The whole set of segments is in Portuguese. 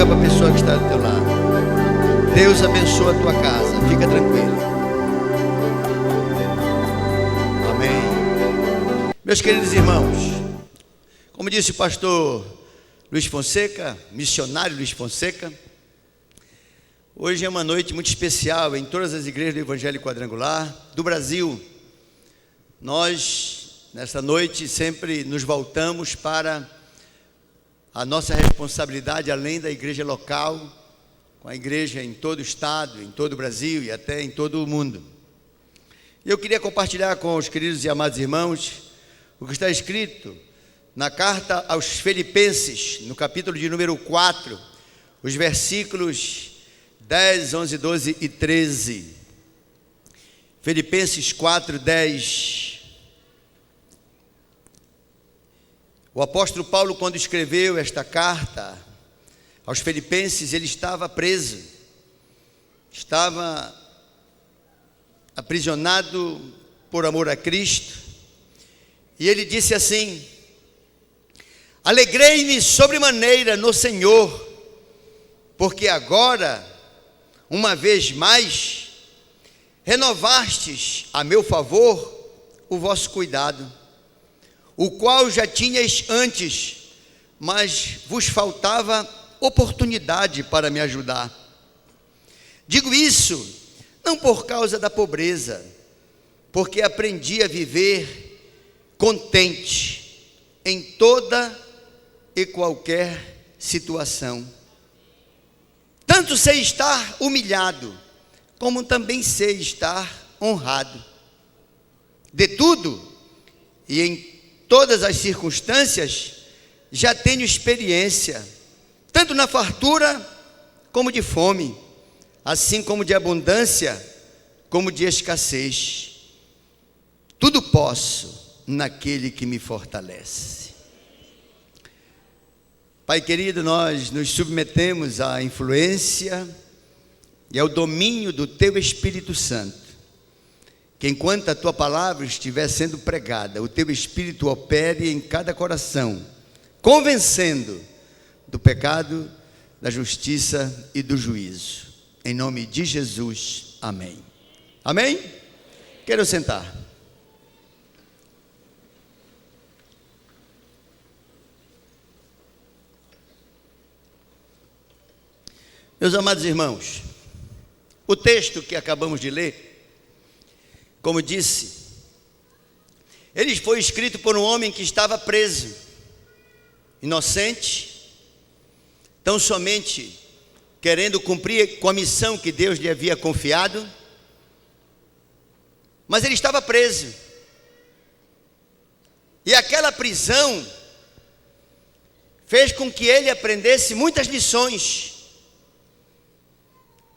Diga para a pessoa que está do teu lado: Deus abençoa a tua casa, fica tranquilo. Amém. Meus queridos irmãos, como disse o pastor Luiz Fonseca, missionário Luiz Fonseca, hoje é uma noite muito especial em todas as igrejas do Evangelho Quadrangular do Brasil. Nós, nesta noite, sempre nos voltamos para a nossa responsabilidade, além da igreja local, com a igreja em todo o estado, em todo o Brasil e até em todo o mundo. Eu queria compartilhar com os queridos e amados irmãos o que está escrito na carta aos Filipenses, no capítulo de número 4, os versículos 10, 11, 12 e 13. Filipenses 4, 10. O apóstolo Paulo, quando escreveu esta carta aos Filipenses, ele estava preso, estava aprisionado por amor a Cristo, e ele disse assim: alegrei-me sobremaneira no Senhor, porque agora, uma vez mais, renovastes a meu favor o vosso cuidado, o qual já tinhais antes, mas vos faltava oportunidade para me ajudar. Digo isso não por causa da pobreza, porque aprendi a viver contente em toda e qualquer situação. Tanto sei estar humilhado, como também sei estar honrado. De tudo e em todas as circunstâncias já tenho experiência, tanto na fartura como de fome, assim como de abundância como de escassez. Tudo posso naquele que me fortalece. Pai querido, nós nos submetemos à influência e ao domínio do Teu Espírito Santo, que enquanto a Tua palavra estiver sendo pregada, o Teu Espírito opere em cada coração, convencendo do pecado, da justiça e do juízo. Em nome de Jesus, amém. Amém? Quero sentar. Meus amados irmãos, o texto que acabamos de ler, como disse, ele foi escrito por um homem que estava preso, inocente, tão somente querendo cumprir com a missão que Deus lhe havia confiado, mas ele estava preso, e aquela prisão fez com que ele aprendesse muitas lições,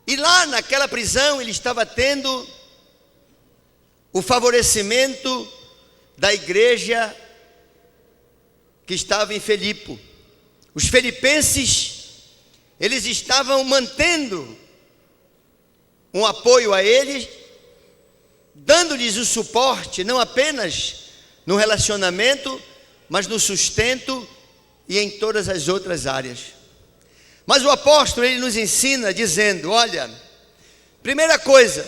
e lá naquela prisão ele estava tendo o favorecimento da igreja que estava em Filipe. Os filipenses, eles estavam mantendo um apoio a eles, dando-lhes o suporte, não apenas no relacionamento, mas no sustento e em todas as outras áreas. Mas o apóstolo, ele nos ensina dizendo: olha, primeira coisa,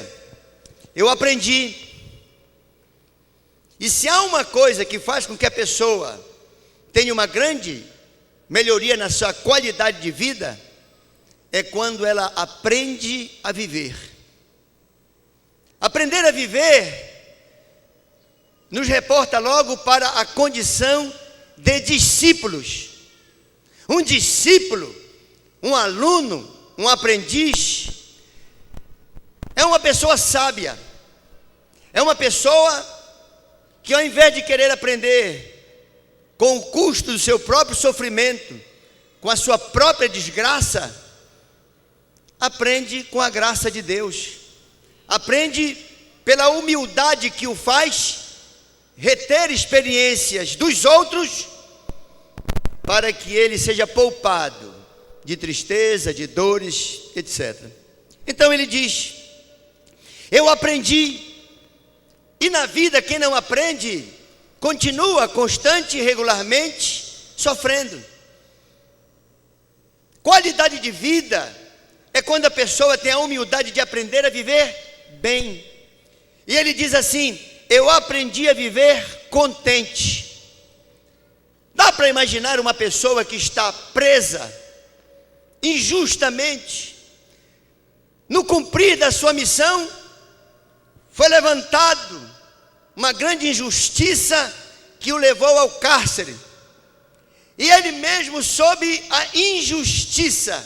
eu aprendi, e se há uma coisa que faz com que a pessoa tenha uma grande melhoria na sua qualidade de vida, é quando ela aprende a viver. Aprender a viver nos reporta logo para a condição de discípulos. Um discípulo, um aluno, um aprendiz, é uma pessoa sábia, é uma pessoa que, ao invés de querer aprender com o custo do seu próprio sofrimento, com a sua própria desgraça, aprende com a graça de Deus, aprende pela humildade que o faz reter experiências dos outros, para que ele seja poupado de tristeza, de dores, etc. Então ele diz: eu aprendi, e na vida quem não aprende, continua constante e regularmente sofrendo. Qualidade de vida é quando a pessoa tem a humildade de aprender a viver bem. E ele diz assim: eu aprendi a viver contente. Dá para imaginar uma pessoa que está presa injustamente no cumprir da sua missão? Foi levantado uma grande injustiça que o levou ao cárcere. E ele mesmo, sob a injustiça,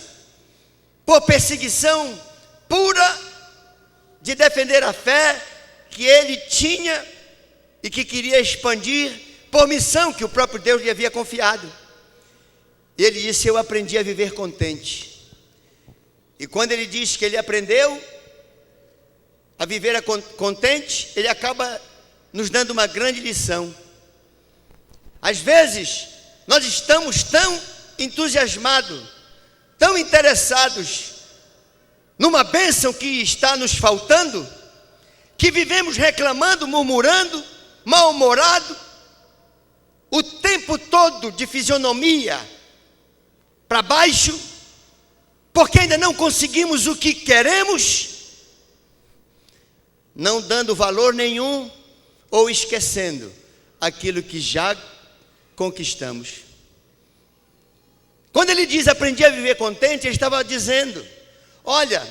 por perseguição pura de defender a fé que ele tinha e que queria expandir por missão que o próprio Deus lhe havia confiado. Ele disse: eu aprendi a viver contente. E quando ele diz que ele aprendeu a viver contente, ele acaba nos dando uma grande lição. Às vezes, nós estamos tão entusiasmados, tão interessados numa bênção que está nos faltando, que vivemos reclamando, murmurando, mal-humorado, o tempo todo de fisionomia para baixo, porque ainda não conseguimos o que queremos, não dando valor nenhum ou esquecendo aquilo que já conquistamos. Quando ele diz aprendi a viver contente, ele estava dizendo: olha,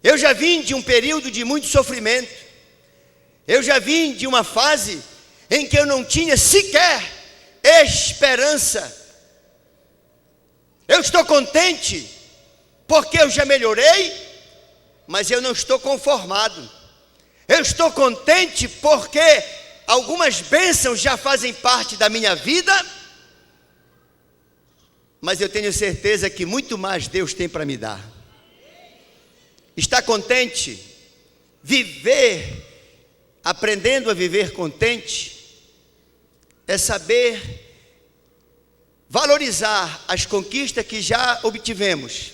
eu já vim de um período de muito sofrimento, eu já vim de uma fase em que eu não tinha sequer esperança. Eu estou contente porque eu já melhorei, mas eu não estou conformado. Eu estou contente porque algumas bênçãos já fazem parte da minha vida, mas eu tenho certeza que muito mais Deus tem para me dar. Está contente? Viver, aprendendo a viver contente, é saber valorizar as conquistas que já obtivemos,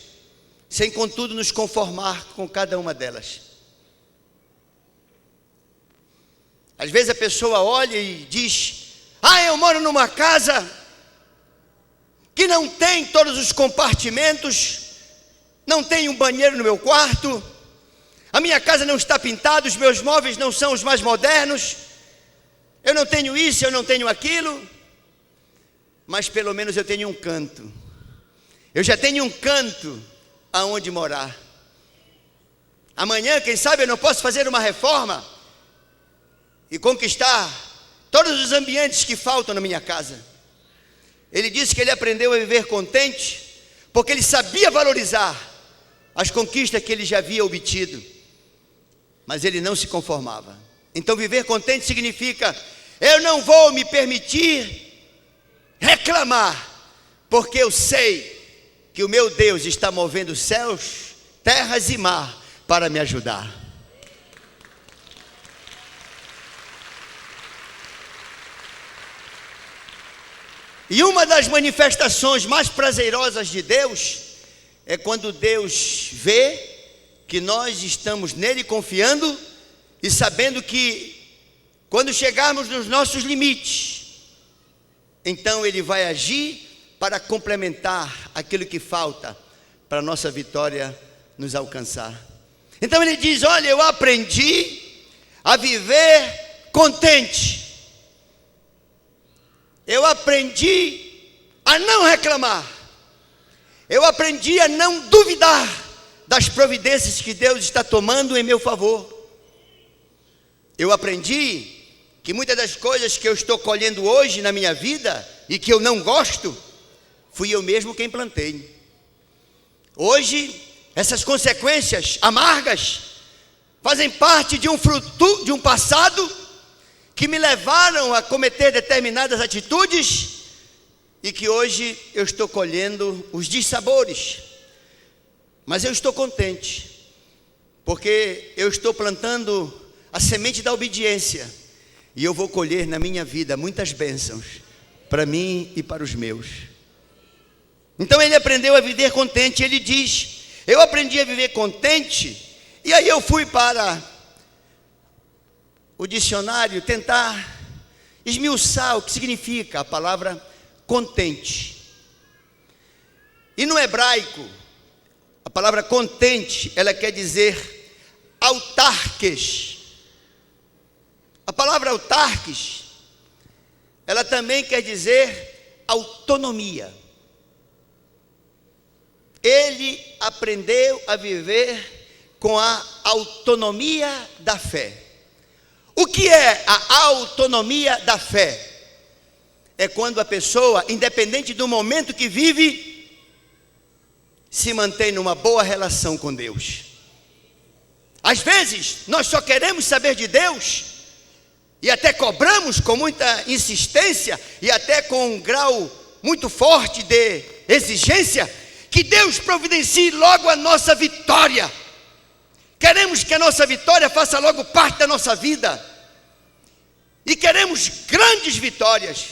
sem contudo nos conformar com cada uma delas. Às vezes a pessoa olha e diz: eu moro numa casa que não tem todos os compartimentos, não tem um banheiro no meu quarto, a minha casa não está pintada, os meus móveis não são os mais modernos, eu não tenho isso, eu não tenho aquilo, mas pelo menos eu tenho um canto. Eu já tenho um canto aonde morar. Amanhã, quem sabe, eu não posso fazer uma reforma e conquistar todos os ambientes que faltam na minha casa. Ele disse que ele aprendeu a viver contente porque ele sabia valorizar as conquistas que ele já havia obtido, mas ele não se conformava. Então viver contente significa: eu não vou me permitir reclamar, porque eu sei que o meu Deus está movendo céus, terras e mar para me ajudar. E uma das manifestações mais prazerosas de Deus é quando Deus vê que nós estamos nele confiando e sabendo que quando chegarmos nos nossos limites, então ele vai agir para complementar aquilo que falta para a nossa vitória nos alcançar. Então ele diz: olha, eu aprendi a viver contente. Eu aprendi a não reclamar. Eu aprendi a não duvidar das providências que Deus está tomando em meu favor. Eu aprendi que muitas das coisas que eu estou colhendo hoje na minha vida e que eu não gosto, fui eu mesmo quem plantei. Hoje, essas consequências amargas fazem parte de um fruto de um passado que me levaram a cometer determinadas atitudes e que hoje eu estou colhendo os dissabores. Mas eu estou contente, porque eu estou plantando a semente da obediência e eu vou colher na minha vida muitas bênçãos para mim e para os meus. Então ele aprendeu a viver contente. Ele diz: eu aprendi a viver contente. E aí eu fui para o dicionário tentar esmiuçar o que significa a palavra contente. E No hebraico, a palavra contente, ela quer dizer autarques. A palavra autarques, ela também quer dizer autonomia. Ele aprendeu a viver com a autonomia da fé. O que é a autonomia da fé? É quando a pessoa, independente do momento que vive, se mantém numa boa relação com Deus. Às vezes, nós só queremos saber de Deus, e até cobramos com muita insistência, e até com um grau muito forte de exigência, que Deus providencie logo a nossa vitória. Queremos que a nossa vitória faça logo parte da nossa vida. E queremos grandes vitórias.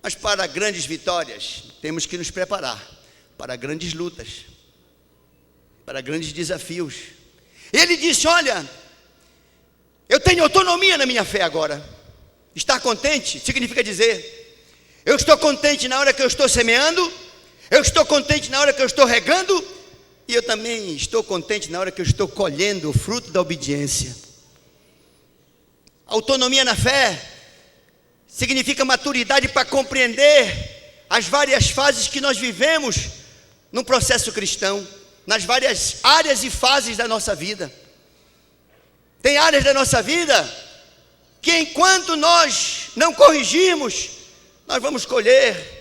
Mas para grandes vitórias, temos que nos preparar para grandes lutas, para grandes desafios. Ele disse: olha, eu tenho autonomia na minha fé agora. Estar contente significa dizer: eu estou contente na hora que eu estou semeando, eu estou contente na hora que eu estou regando, e eu também estou contente na hora que eu estou colhendo o fruto da obediência. Autonomia na fé significa maturidade para compreender as várias fases que nós vivemos no processo cristão, nas várias áreas e fases da nossa vida. Tem áreas da nossa vida que, enquanto nós não corrigirmos, nós vamos colher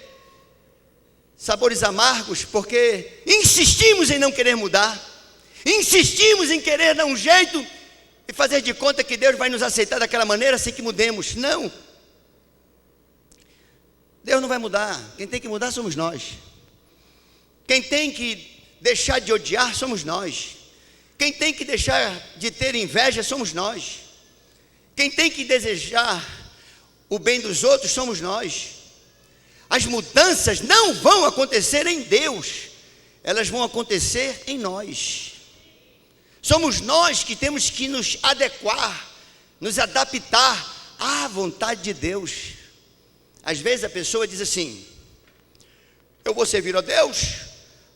sabores amargos, porque insistimos em não querer mudar, insistimos em querer dar um jeito e fazer de conta que Deus vai nos aceitar daquela maneira sem que mudemos. Não, Deus não vai mudar. Quem tem que mudar somos nós. Quem tem que deixar de odiar somos nós. Quem tem que deixar de ter inveja somos nós. Quem tem que desejar o bem dos outros somos nós. As mudanças não vão acontecer em Deus, elas vão acontecer em nós. Somos nós que temos que nos adequar, nos adaptar à vontade de Deus. Às vezes a pessoa diz assim: eu vou servir a Deus,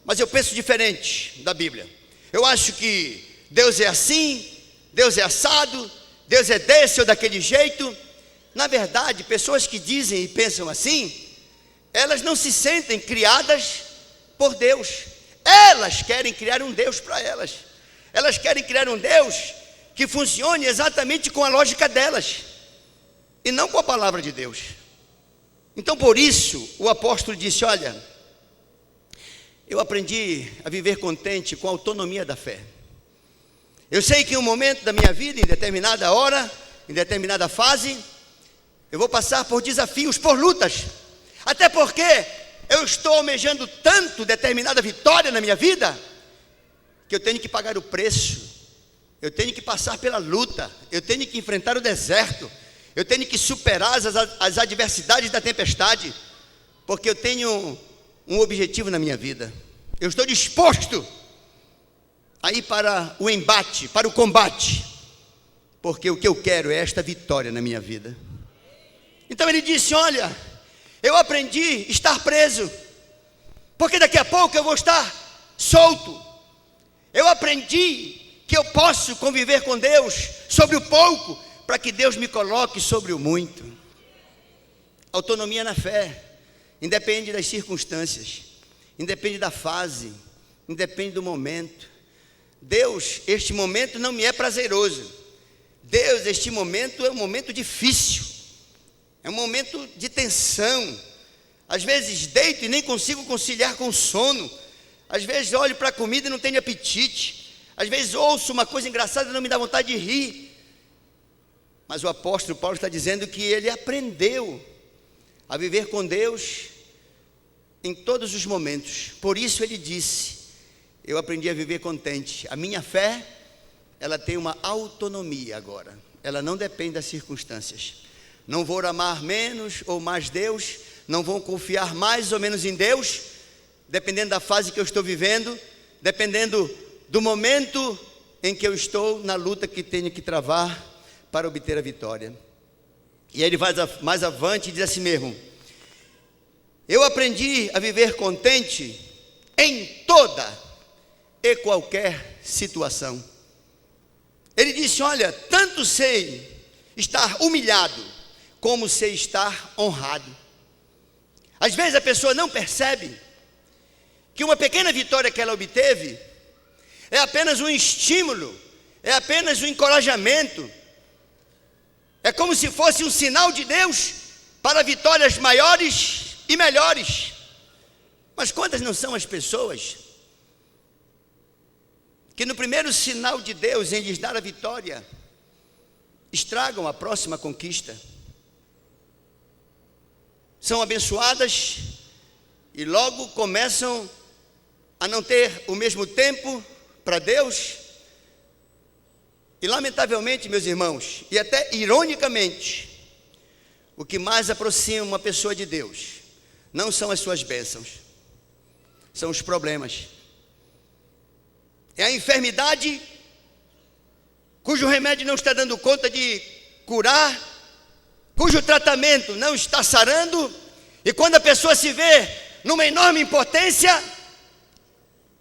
mas eu penso diferente da Bíblia. Eu acho que Deus é assim, Deus é assado, Deus é desse ou daquele jeito. Na verdade, pessoas que dizem e pensam assim, elas não se sentem criadas por Deus. Elas querem criar um Deus para elas. Elas querem criar um Deus que funcione exatamente com a lógica delas e não com a palavra de Deus. Então, por isso, o apóstolo disse: olha, eu aprendi a viver contente com a autonomia da fé. Eu sei que em um momento da minha vida, em determinada hora, em determinada fase, eu vou passar por desafios, por lutas. Até porque eu estou almejando tanto determinada vitória na minha vida, que eu tenho que pagar o preço, eu tenho que passar pela luta, eu tenho que enfrentar o deserto, eu tenho que superar as adversidades da tempestade, porque eu tenho um objetivo na minha vida. Eu estou disposto a ir para o embate, para o combate, porque o que eu quero é esta vitória na minha vida. Então ele disse: olha, eu aprendi a estar preso, porque daqui a pouco eu vou estar solto. Eu aprendi que eu posso conviver com Deus sobre o pouco, para que Deus me coloque sobre o muito. Autonomia na fé, independe das circunstâncias, independe da fase, independe do momento. Deus, este momento não me é prazeroso. Deus, este momento é um momento difícil, é um momento de tensão. Às vezes deito e nem consigo conciliar com o sono. Às vezes olho para a comida e não tenho apetite. Às vezes ouço uma coisa engraçada e não me dá vontade de rir. Mas o apóstolo Paulo está dizendo que ele aprendeu a viver com Deus em todos os momentos. Por isso ele disse: eu aprendi a viver contente. A minha fé, ela tem uma autonomia agora. Ela não depende das circunstâncias. Não vou amar menos ou mais Deus. Não vou confiar mais ou menos em Deus, dependendo da fase que eu estou vivendo, dependendo do momento em que eu estou na luta que tenho que travar para obter a vitória. E aí ele vai mais avante e diz assim mesmo: eu aprendi a viver contente em toda e qualquer situação. Ele disse: olha, tanto sei estar humilhado, como sei estar honrado. Às vezes a pessoa não percebe que uma pequena vitória que ela obteve é apenas um estímulo, é apenas um encorajamento, é como se fosse um sinal de Deus para vitórias maiores e melhores. Mas quantas não são as pessoas que no primeiro sinal de Deus em lhes dar a vitória, estragam a próxima conquista? São abençoadas e logo começam a não ter o mesmo tempo para Deus. E lamentavelmente, meus irmãos, e até ironicamente, o que mais aproxima uma pessoa de Deus não são as suas bênçãos, são os problemas. É a enfermidade cujo remédio não está dando conta de curar, cujo tratamento não está sarando, e quando a pessoa se vê numa enorme impotência,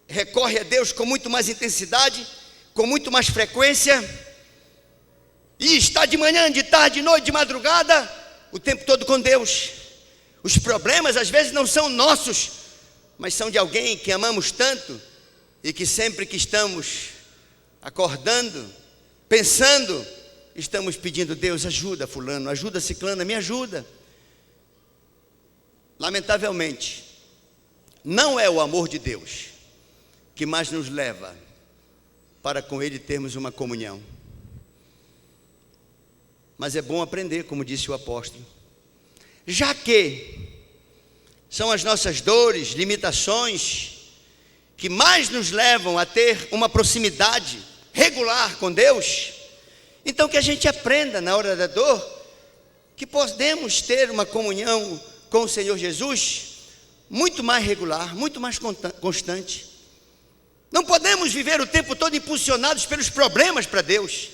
recorre a Deus com muito mais intensidade, com muito mais frequência, e está de manhã, de tarde, de noite, de madrugada, o tempo todo com Deus. Os problemas às vezes não são nossos, mas são de alguém que amamos tanto, e que sempre que estamos acordando, pensando, estamos pedindo: Deus, ajuda fulano, ajuda ciclana, me ajuda. Lamentavelmente, não é o amor de Deus que mais nos leva para com Ele termos uma comunhão. Mas é bom aprender, como disse o apóstolo, já que são as nossas dores, limitações, que mais nos levam a ter uma proximidade regular com Deus, então que a gente aprenda na hora da dor, que podemos ter uma comunhão com o Senhor Jesus muito mais regular, muito mais constante. Não podemos viver o tempo todo impulsionados pelos problemas para Deus.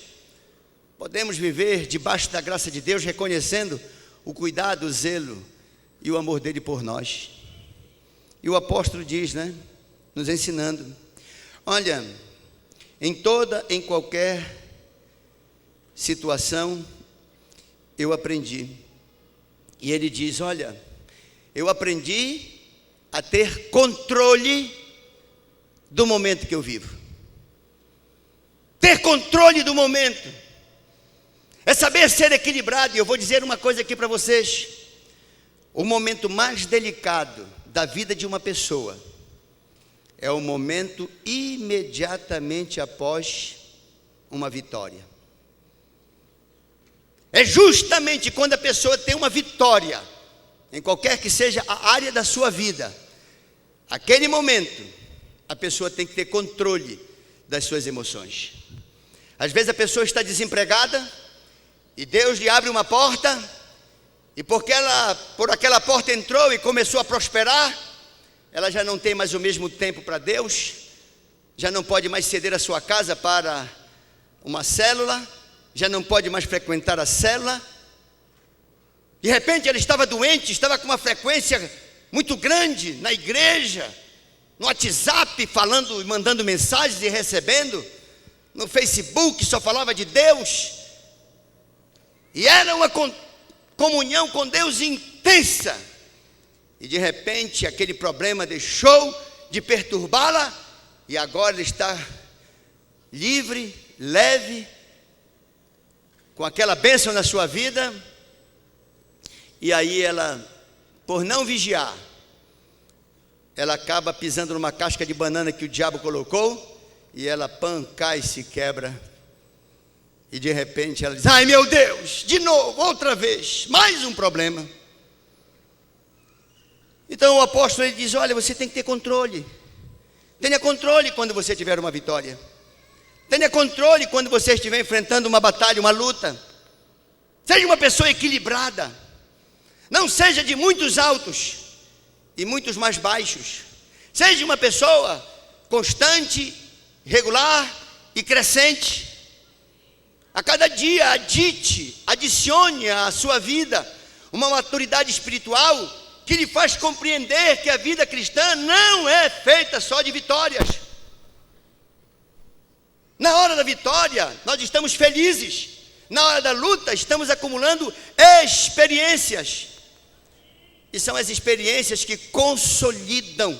Podemos viver debaixo da graça de Deus, reconhecendo o cuidado, o zelo e o amor dele por nós. E o apóstolo diz, nos ensinando: olha, em qualquer situação eu aprendi. E ele diz: olha, eu aprendi a ter controle do momento que eu vivo. Ter controle do momento é saber ser equilibrado. E eu vou dizer uma coisa aqui para vocês: o momento mais delicado da vida de uma pessoa é o momento imediatamente após uma vitória. É justamente quando a pessoa tem uma vitória, em qualquer que seja a área da sua vida, aquele momento, a pessoa tem que ter controle das suas emoções. Às vezes a pessoa está desempregada, e Deus lhe abre uma porta, e porque ela por aquela porta entrou e começou a prosperar, ela já não tem mais o mesmo tempo para Deus, já não pode mais ceder a sua casa para uma célula, já não pode mais frequentar a célula. De repente ela estava doente, estava com uma frequência muito grande na igreja, no WhatsApp, falando e mandando mensagens e recebendo, no Facebook só falava de Deus, e era uma comunhão com Deus intensa. E de repente aquele problema deixou de perturbá-la, e agora ela está livre, leve, com aquela bênção na sua vida. E aí ela, por não vigiar, ela acaba pisando numa casca de banana que o diabo colocou, e ela cai e se quebra. E de repente ela diz: ai meu Deus, de novo, outra vez, mais um problema. Então o apóstolo ele diz: olha, você tem que ter controle. Tenha controle quando você tiver uma vitória. Tenha controle quando você estiver enfrentando uma batalha, uma luta. Seja uma pessoa equilibrada. Não seja de muitos altos e muitos mais baixos. Seja uma pessoa constante, regular e crescente. A cada dia adicione à sua vida uma maturidade espiritual que lhe faz compreender que a vida cristã não é feita feita só de vitórias. Na hora da vitória, nós estamos felizes. Na hora da luta, estamos acumulando experiências. E são as experiências que consolidam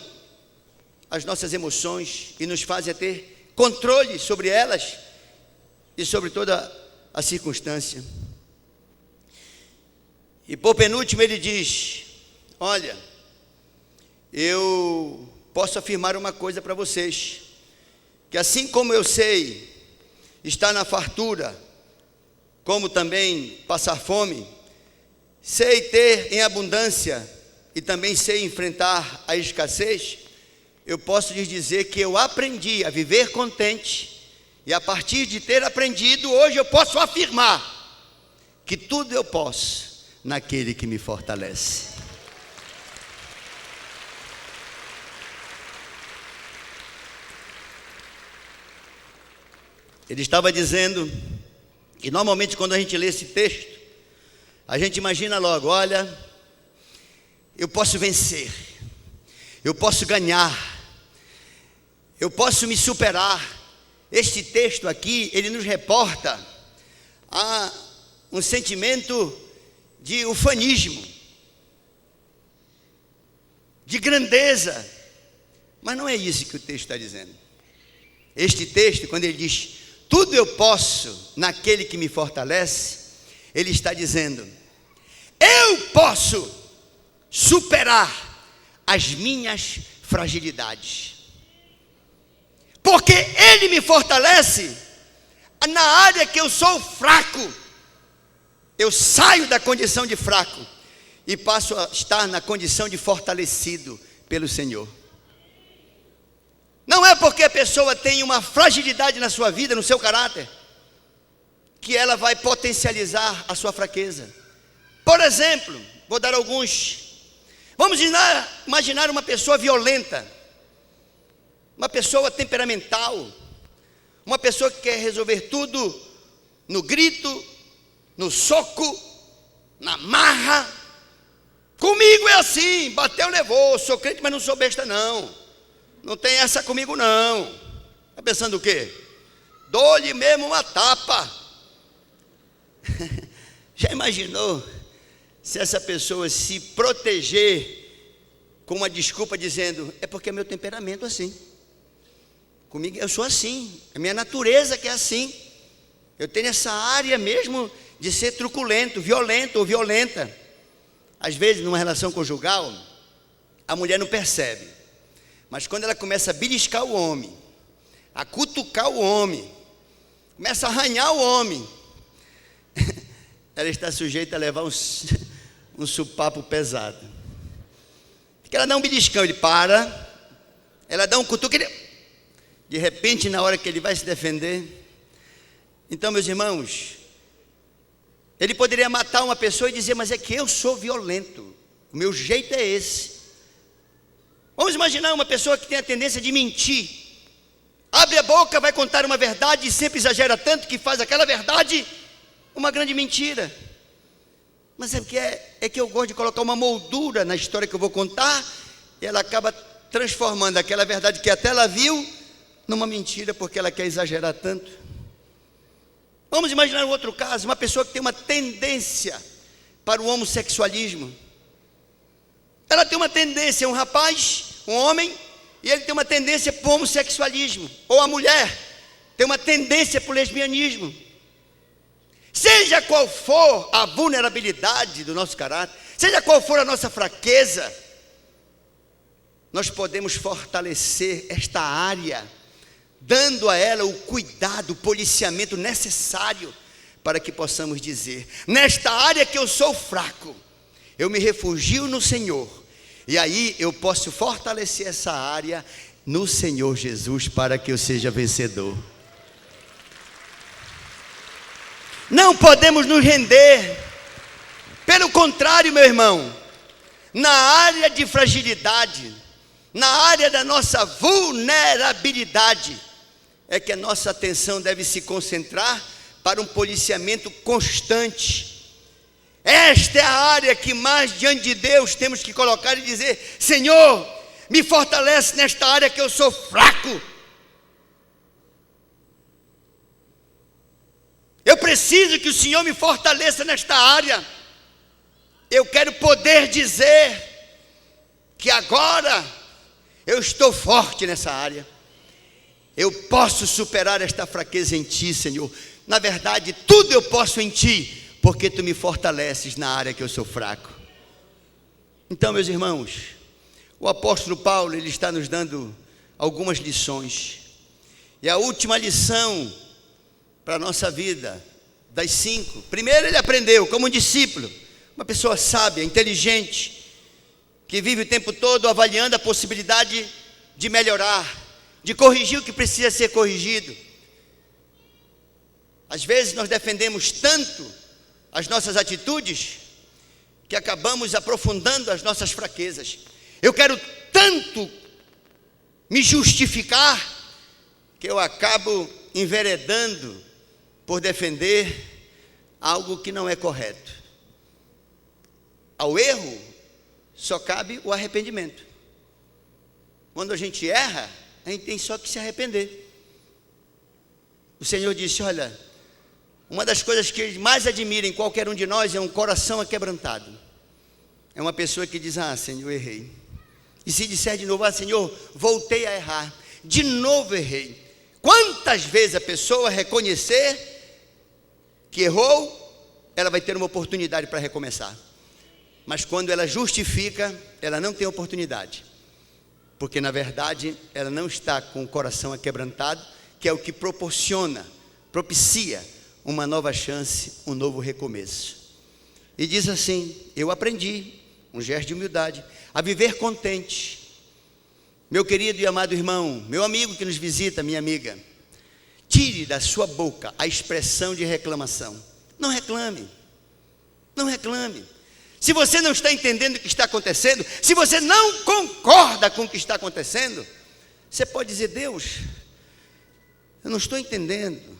as nossas emoções e nos fazem ter controle sobre elas e sobre toda a circunstância. E por penúltimo ele diz: olha, eu posso afirmar uma coisa para vocês, que assim como eu sei estar na fartura, como também passar fome, sei ter em abundância e também sei enfrentar a escassez, eu posso lhes dizer que eu aprendi a viver contente, e a partir de ter aprendido, hoje eu posso afirmar que tudo eu posso naquele que me fortalece. Ele estava dizendo que normalmente quando a gente lê esse texto, a gente imagina logo: olha, eu posso vencer, eu posso ganhar, eu posso me superar. Este texto aqui, ele nos reporta a um sentimento de ufanismo, de grandeza, mas não é isso que o texto está dizendo. Este texto, quando ele diz tudo eu posso naquele que me fortalece, ele está dizendo: eu posso superar as minhas fragilidades, porque ele me fortalece. Na área que eu sou fraco, eu saio da condição de fraco e passo a estar na condição de fortalecido pelo Senhor. Não é porque a pessoa tem uma fragilidade na sua vida, no seu caráter, que ela vai potencializar a sua fraqueza. Por exemplo, vou dar alguns. Vamos imaginar uma pessoa violenta, uma pessoa temperamental, uma pessoa que quer resolver tudo no grito, no soco, na marra. Comigo é assim, bateu, levou, sou crente, mas não sou besta não. Não tem essa comigo não. Está pensando o quê? Dou-lhe mesmo uma tapa. Já imaginou se essa pessoa se proteger com uma desculpa dizendo: é porque é meu temperamento assim, comigo eu sou assim, é minha natureza que é assim, eu tenho essa área mesmo de ser truculento, violento ou violenta. Às vezes numa relação conjugal a mulher não percebe, mas quando ela começa a beliscar o homem, a cutucar o homem, começa a arranhar o homem, ela está sujeita a levar um supapo pesado. Porque ela dá um beliscão, ele para, ela dá um cutuque, ele, de repente, na hora que ele vai se defender. Então, meus irmãos, ele poderia matar uma pessoa e dizer: mas é que eu sou violento, o meu jeito é esse. Vamos imaginar uma pessoa que tem a tendência de mentir, abre a boca, vai contar uma verdade e sempre exagera tanto que faz aquela verdade uma grande mentira. Mas é que eu gosto de colocar uma moldura na história que eu vou contar, e ela acaba transformando aquela verdade que até ela viu numa mentira, porque ela quer exagerar tanto. Vamos imaginar um outro caso, uma pessoa que tem uma tendência para o homossexualismo. Ela tem uma tendência, um rapaz, um homem, e ele tem uma tendência para o homossexualismo. Ou a mulher tem uma tendência para o lesbianismo. Seja qual for a vulnerabilidade do nosso caráter, seja qual for a nossa fraqueza, nós podemos fortalecer esta área, dando a ela o cuidado, o policiamento necessário para que possamos dizer: nesta área que eu sou fraco, eu me refugio no Senhor, e aí eu posso fortalecer essa área no Senhor Jesus para que eu seja vencedor. Não podemos nos render. Pelo contrário, meu irmão, na área de fragilidade, na área da nossa vulnerabilidade, é que a nossa atenção deve se concentrar para um policiamento constante. Esta é a área que mais diante de Deus temos que colocar e dizer: Senhor, me fortalece nesta área que eu sou fraco. Eu preciso que o Senhor me fortaleça nesta área. Eu quero poder dizer que agora eu estou forte nessa área. Eu posso superar esta fraqueza em Ti, Senhor. Na verdade, tudo eu posso em Ti, porque Tu me fortaleces na área que eu sou fraco. Então, meus irmãos, o apóstolo Paulo, ele está nos dando algumas lições. E a última lição para a nossa vida, das 5. Primeiro, ele aprendeu como um discípulo, uma pessoa sábia, inteligente, que vive o tempo todo avaliando a possibilidade de melhorar, de corrigir o que precisa ser corrigido. Às vezes nós defendemos tanto as nossas atitudes que acabamos aprofundando as nossas fraquezas. Eu quero tanto me justificar que eu acabo enveredando por defender algo que não é correto. Ao erro só cabe o arrependimento. Quando a gente erra, a gente tem só que se arrepender. O Senhor disse: olha, uma das coisas que Ele mais admira em qualquer um de nós é um coração aquebrantado. É uma pessoa que diz: ah, Senhor, errei. E se disser de novo: ah, Senhor, voltei a errar, de novo errei. Quantas vezes a pessoa reconhecer que errou, ela vai ter uma oportunidade para recomeçar. Mas quando ela justifica, ela não tem oportunidade, porque na verdade ela não está com o coração aquebrantado, que é o que propicia uma nova chance, um novo recomeço. E diz assim: eu aprendi, um gesto de humildade, a viver contente. Meu querido e amado irmão, meu amigo que nos visita, minha amiga, tire da sua boca a expressão de reclamação. Não reclame, não reclame. Se você não está entendendo o que está acontecendo, se você não concorda com o que está acontecendo, você pode dizer: Deus, eu não estou entendendo.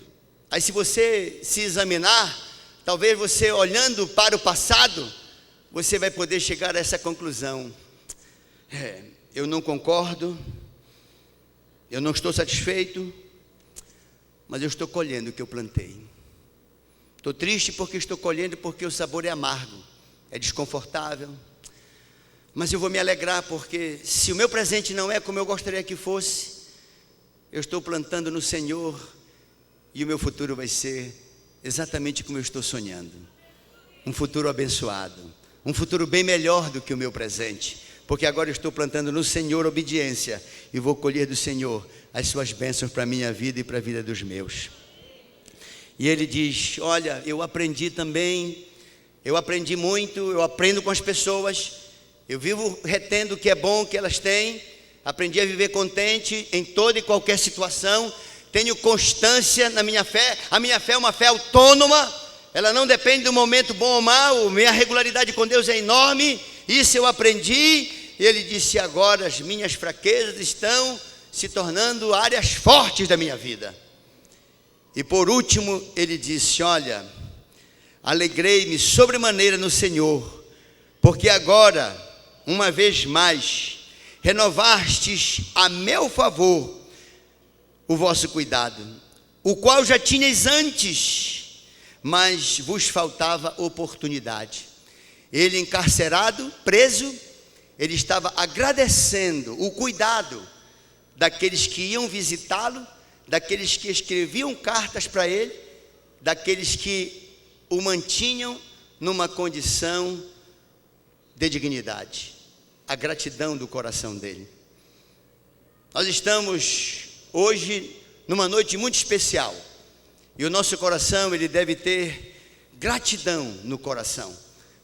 Aí, se você se examinar, talvez você, olhando para o passado, você vai poder chegar a essa conclusão: eu não concordo, eu não estou satisfeito, mas eu estou colhendo o que eu plantei. Estou triste porque estou colhendo, porque o sabor é amargo, é desconfortável. Mas eu vou me alegrar, porque se o meu presente não é como eu gostaria que fosse, eu estou plantando no Senhor, e o meu futuro vai ser exatamente como eu estou sonhando. Um futuro abençoado, um futuro bem melhor do que o meu presente, porque agora eu estou plantando no Senhor obediência, e vou colher do Senhor as suas bênçãos para a minha vida e para a vida dos meus. E ele diz: olha, eu aprendi também, eu aprendi muito, eu aprendo com as pessoas, eu vivo retendo o que é bom que elas têm, aprendi a viver contente em toda e qualquer situação, tenho constância na minha fé. A minha fé é uma fé autônoma, ela não depende do momento bom ou mau, minha regularidade com Deus é enorme, isso eu aprendi. E ele disse: agora as minhas fraquezas estão se tornando áreas fortes da minha vida. E por último ele disse: olha, alegrei-me sobremaneira no Senhor, porque agora, uma vez mais, renovastes a meu favor o vosso cuidado, o qual já tinhais antes, mas vos faltava oportunidade. Ele, encarcerado, preso, ele estava agradecendo o cuidado daqueles que iam visitá-lo, daqueles que escreviam cartas para ele, daqueles que o mantinham numa condição de dignidade. A gratidão do coração dele. Nós estamos hoje numa noite muito especial, e o nosso coração, ele deve ter gratidão no coração.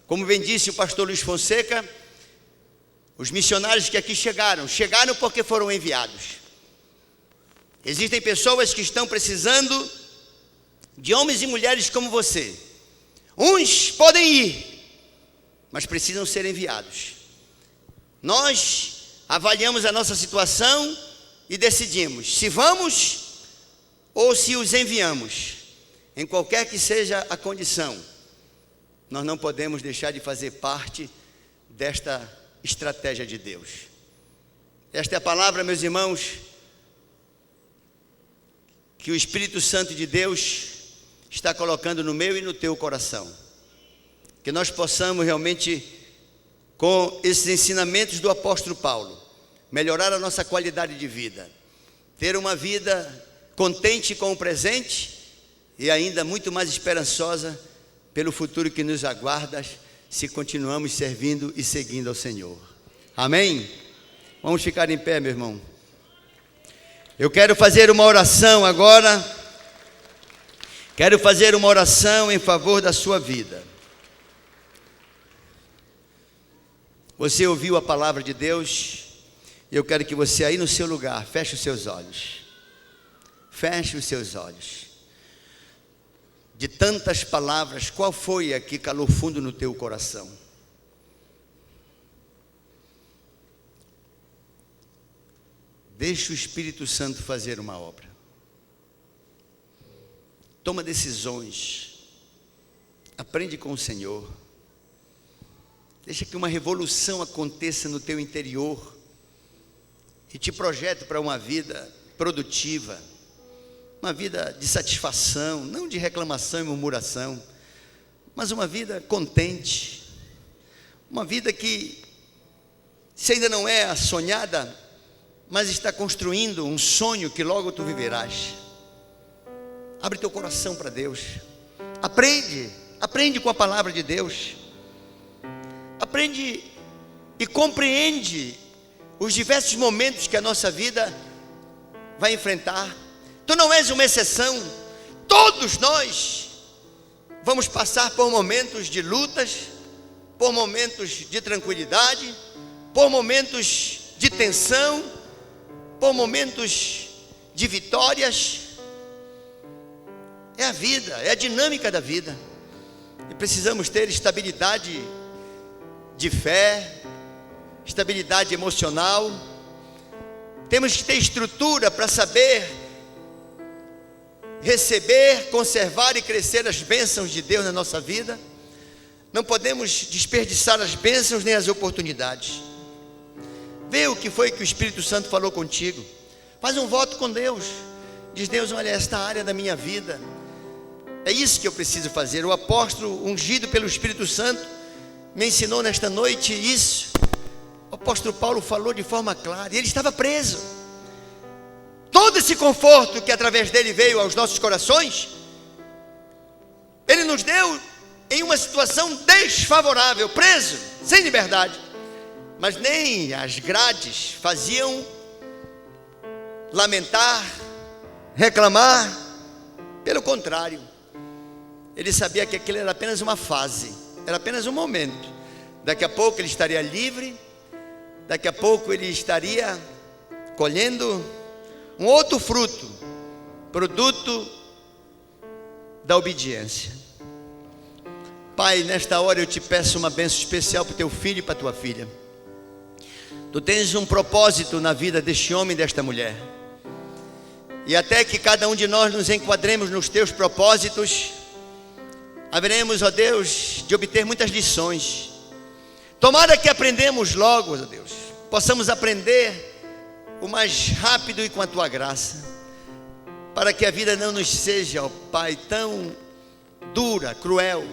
Como bem disse o pastor Luiz Fonseca, os missionários que aqui chegaram porque foram enviados. Existem pessoas que estão precisando de homens e mulheres como você. Uns podem ir, mas precisam ser enviados. Nós avaliamos a nossa situação e decidimos se vamos ou se os enviamos. Em qualquer que seja a condição, nós não podemos deixar de fazer parte desta estratégia de Deus. Esta é a palavra, meus irmãos, que o Espírito Santo de Deus está colocando no meu e no teu coração. Que nós possamos realmente, com esses ensinamentos do apóstolo Paulo, melhorar a nossa qualidade de vida, ter uma vida contente com o presente e ainda muito mais esperançosa pelo futuro que nos aguarda, se continuamos servindo e seguindo ao Senhor. Amém? Vamos ficar em pé, meu irmão. Eu quero fazer uma oração agora. Quero fazer uma oração em favor da sua vida. Você ouviu a palavra de Deus? Eu quero que você aí no seu lugar, feche os seus olhos. Feche os seus olhos. De tantas palavras, qual foi a que calou fundo no teu coração? Deixa o Espírito Santo fazer uma obra. Toma decisões. Aprende com o Senhor. Deixa que uma revolução aconteça no teu interior e te projete para uma vida produtiva, uma vida de satisfação, não de reclamação e murmuração, mas uma vida contente, uma vida que, se ainda não é a sonhada, mas está construindo um sonho que logo tu viverás. Abre teu coração para Deus. Aprende com a palavra de Deus. Aprende e compreende os diversos momentos que a nossa vida vai enfrentar. Tu não és uma exceção. Todos nós vamos passar por momentos de lutas, por momentos de tranquilidade, por momentos de tensão, por momentos de vitórias. É a vida, é a dinâmica da vida. E precisamos ter estabilidade de fé, estabilidade emocional. Temos que ter estrutura para saber receber, conservar e crescer as bênçãos de Deus na nossa vida. Não podemos desperdiçar as bênçãos nem as oportunidades. Vê o que foi que o Espírito Santo falou contigo. Faz um voto com Deus. Diz: Deus, olha, esta área da minha vida, é isso que eu preciso fazer. O apóstolo ungido pelo Espírito Santo me ensinou nesta noite isso. O apóstolo Paulo falou de forma clara, e ele estava preso. Todo esse conforto que através dele veio aos nossos corações, ele nos deu em uma situação desfavorável, preso, sem liberdade. Mas nem as grades faziam lamentar, reclamar. Pelo contrário, ele sabia que aquilo era apenas uma fase, era apenas um momento. Daqui a pouco ele estaria livre, daqui a pouco ele estaria colhendo um outro fruto, produto da obediência. Pai, nesta hora eu te peço uma bênção especial para o teu filho e para a tua filha. Tu tens um propósito na vida deste homem e desta mulher, e até que cada um de nós nos enquadremos nos teus propósitos, haveremos, ó Deus, de obter muitas lições. Tomara que aprendemos logo, ó Deus, possamos aprender o mais rápido e com a tua graça, para que a vida não nos seja, ó Pai, tão dura, cruel.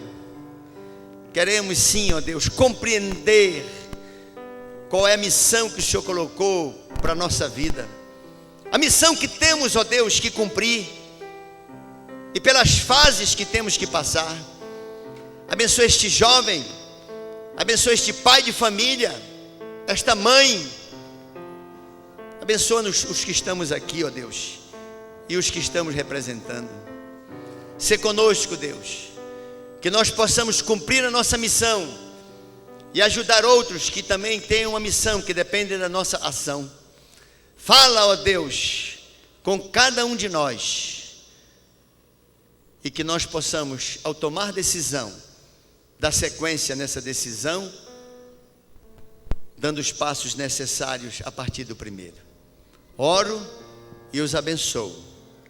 Queremos sim, ó Deus, compreender qual é a missão que o Senhor colocou para a nossa vida, a missão que temos, ó Deus, que cumprir, e pelas fases que temos que passar. Abençoa este jovem, abençoa este pai de família, esta mãe. Abençoa-nos os que estamos aqui, ó Deus, e os que estamos representando. Sê conosco, Deus, que nós possamos cumprir a nossa missão e ajudar outros que também têm uma missão que depende da nossa ação. Fala, ó Deus, com cada um de nós, e que nós possamos, ao tomar decisão, dar sequência nessa decisão, dando os passos necessários a partir do primeiro. Oro e os abençoo,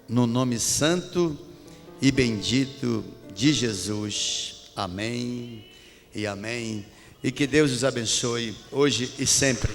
no nome santo e bendito de Jesus. Amém e amém. E que Deus os abençoe hoje e sempre.